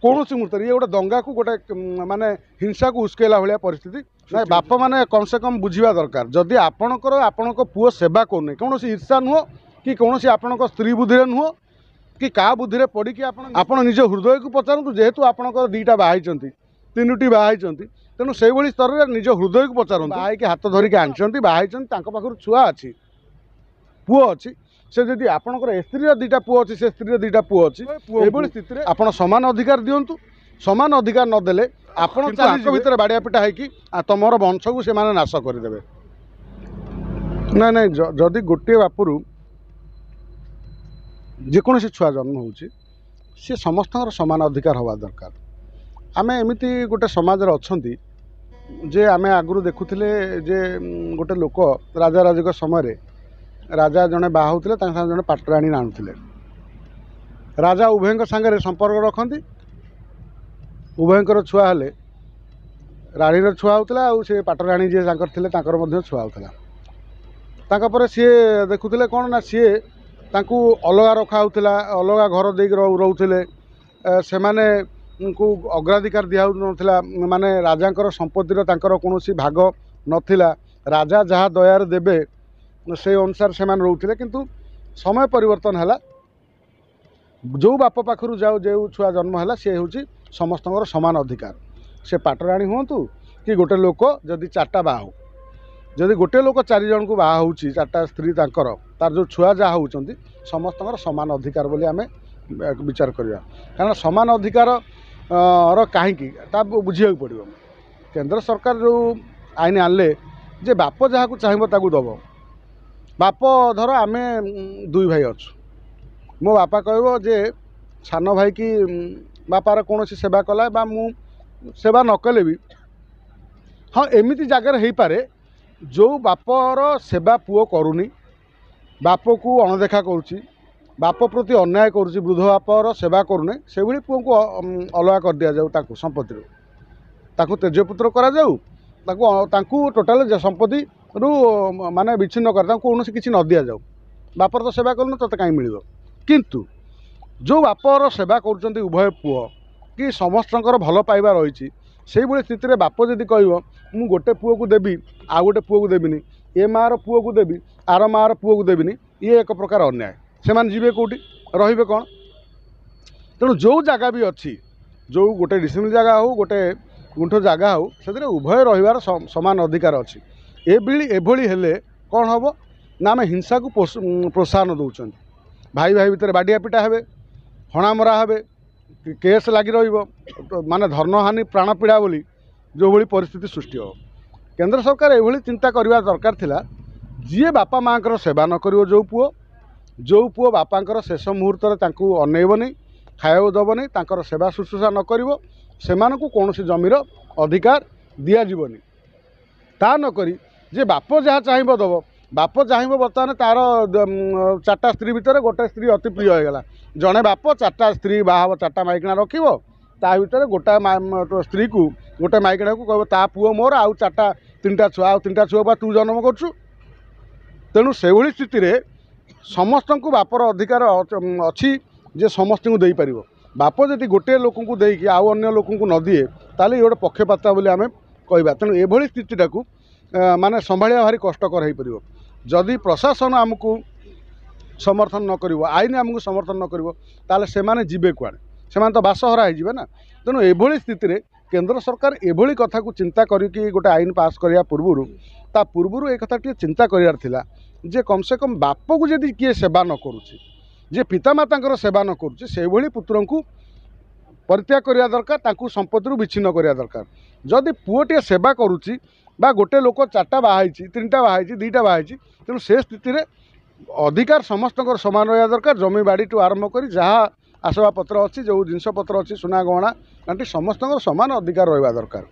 कौन मुहूर्त ये गोटे दंगा को गोटे माने हिंसा को उस्केला भाया परिस्थिति ना बापा माने कम से कम बुझा दरकार जदि आपणकर आपण पुओ सेवा करनी कौन ईर्षा नुह कि कौन आपण स्त्री बुद्धि नुह कि क्या बुद्धि पड़ी कि आप निज हृदय को पचारतु जेहेतु आपणकर दीटा बाहर तीनोटी बाहर तेणु से स्तर में निज हृदय को पचारतु बाहर हाथ धरिक आनी बाहर पाखर छुआ अच्छी पुओ अच्छी से जदि आपणकर स्त्री दीटा पुओ अच्छी से स्त्री दीटा पुओ अच्छी ये स्थिति में आप सामान अधिकार दिंतु सामान अधिकार नदेले आपण भर बाड़िया पिटा है तुम वंश को से नाश करदे ना ना जदि गोटे बापुर जेकोसी छुआ जन्म होची सी समस्त सामान अधिकार हवा दरकार आम एमती गोटे समाज अच्छा जे आम आगु देखुले जे गोटे लोक राजा राजा समय राजा जड़े बाहुले जड़े पाटराणी आणुले राजा उभय सांगे संपर्क रखती उभयंकर छुआ हेले राणीर छुआ होता से पाटराणी जी थे छुआ होता सी देखुले कौन ना सी तांकु अलगा रखा होता अलगा घर दे रोते से माने को अग्राधिकार दिया नाला माने राजा संपत्तिर कौन भाग नथिला राजा जहाँ दयार देवे से अनुसार से रोते किंतु समय परिवर्तन है जो बाप पाखु जाओ जो छुआ जन्म है सी हूँ समस्त सामान अधिकार से पाटराणी हूँ कि गोटे लोक जदि चार्टा बाह जदि गोटे लोक 4 जन को बाहा हो 4टा स्त्री तार जो छुआ जहाँ होती समस्त सामान अधिकार बोली आम विचार करवा कारण सामान अधिकार कहीं बुझा पड़ो केंद्र सरकार जो आईन आनले जे बाप जहाँ को चाहिए ताकू दब बाप धर आम 2 भाई अच्छु मो बापा कह जे सान भाई की बापार कौन सेवा कला बा मु सेवा न कले भी हाँ एमती जगार हो पारे जो बापर सेवा पुओ करूनी बाप को अणदेखा करुच्ची बाप प्रति अन्याय करुच्ची वृद्ध बापर सेवा करूने से भाई पुओ को अलगा कर दि जाऊ संपत्ति तेजपुत्र करा टोटाल संपत्ति रु माने विच्छिन्न कर कौन किसी न दि जाऊ बापर तो सेवा करूँ तो कहीं मिल किंतु जो बापर सेवा कर उभय पुओ कि समस्त भल पाइबा रही से भाई स्थित में बाप जदि कह मु गोटे पुओ को देवी आ गोटे पुओ को देविनी ए मार पुओ को देवी आर मार पुओ को देविनी ये एक प्रकार अन्याय से माने जीवे कौटी रे कौन तेणु जो जगह भी अच्छी जो गोटे डिसिमिल जगह हो गोटे गुंठ जगह हो से उभय रही सामान अधिकार अच्छी एभली हेले कौन हम ना आम हिंसा को प्रोत्साहन दौरान भाई भाई भितर बाडिया पिटा हे हणामरा हे केस लगी माने धर्महानि प्राण पीड़ा बोली जो भली परिस्थिति सृष्टि हो केंद्र सरकार ये चिंता करवा दरकार थिला जी बापा माँ सेवा न करिवो जो पुओ बापांकर शेष मुहूर्त अनैबनी खाया दबनी सेवा शुश्रूषा न करिवो सेमानकु को कौन जमीर अधिकार दिया जीवनी ता न करी जे बाप जहाँ चाहिए दब बाप चाहिए बर्तमान तार 4टा स्त्री भितर गोटे स्त्री अति प्रिय होगा जड़े बाप 4टा स्त्री बाहब 4टा माइकिना रखिब ता भर गोटा स्त्री को गोटे माइकिना को कह ता पुओ मोर आउ 3टा छुआ 3टा छुआ तू जन्म करूँ तेणु से भाई स्थिति में समस्त को बापर अधिकार अच्छी जे समस्त को दे पार बाप जदि गोटे लोक को देकी आउ अन्य लोक को न दिए ताले ये गोटे पक्षपात बोली आम कहवा तेणु ये स्थितिटा को माने संभालिया भारी कष्टकर हो पार जदि प्रशासन आमको समर्थन न करिवो आईन आमको समर्थन न करिवो ताले से माने जीवे कुआड़े से तो बासहरा हो ना तेणु ये स्थिति में केंद्र सरकार ये कथा को चिंता करी गोटे आईन पास करने पूर्व एक कथा चिंता करार थिला जे कम से कम बाप को जदि किए सेवा न करुच्ची जे पितामाता सेवा न करुच्ची से भली पुत्र को परित्याग करवा दरकार संपत्ति विच्छिन्न करवा दरकार जदि पुओटे सेवा करुच्ची बा गोटे लोक 4टा बाहाई 3टा बाहाई 2टा बाहाई तेणु से स्थिति में अधिकार समस्त सामान रहा दरकार जमी बाड़ी टू आरंभ कर जहाँ आसवा पत्र अच्छी जो जिनस पत्र अच्छी सुना गहना आंटी समस्त सामान अधिकार रहा दरकार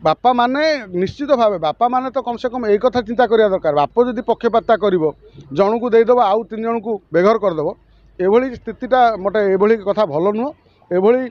बापा माने निश्चित भाव बापा माने तो कम से कम एक कथा चिंता करिया दरकार बाप जदि पक्षपाता करिवो जन को देदेव आउ 3 जन को बेघर करदेव एभली स्थितिटा मते एभली कथा भल नुह एभली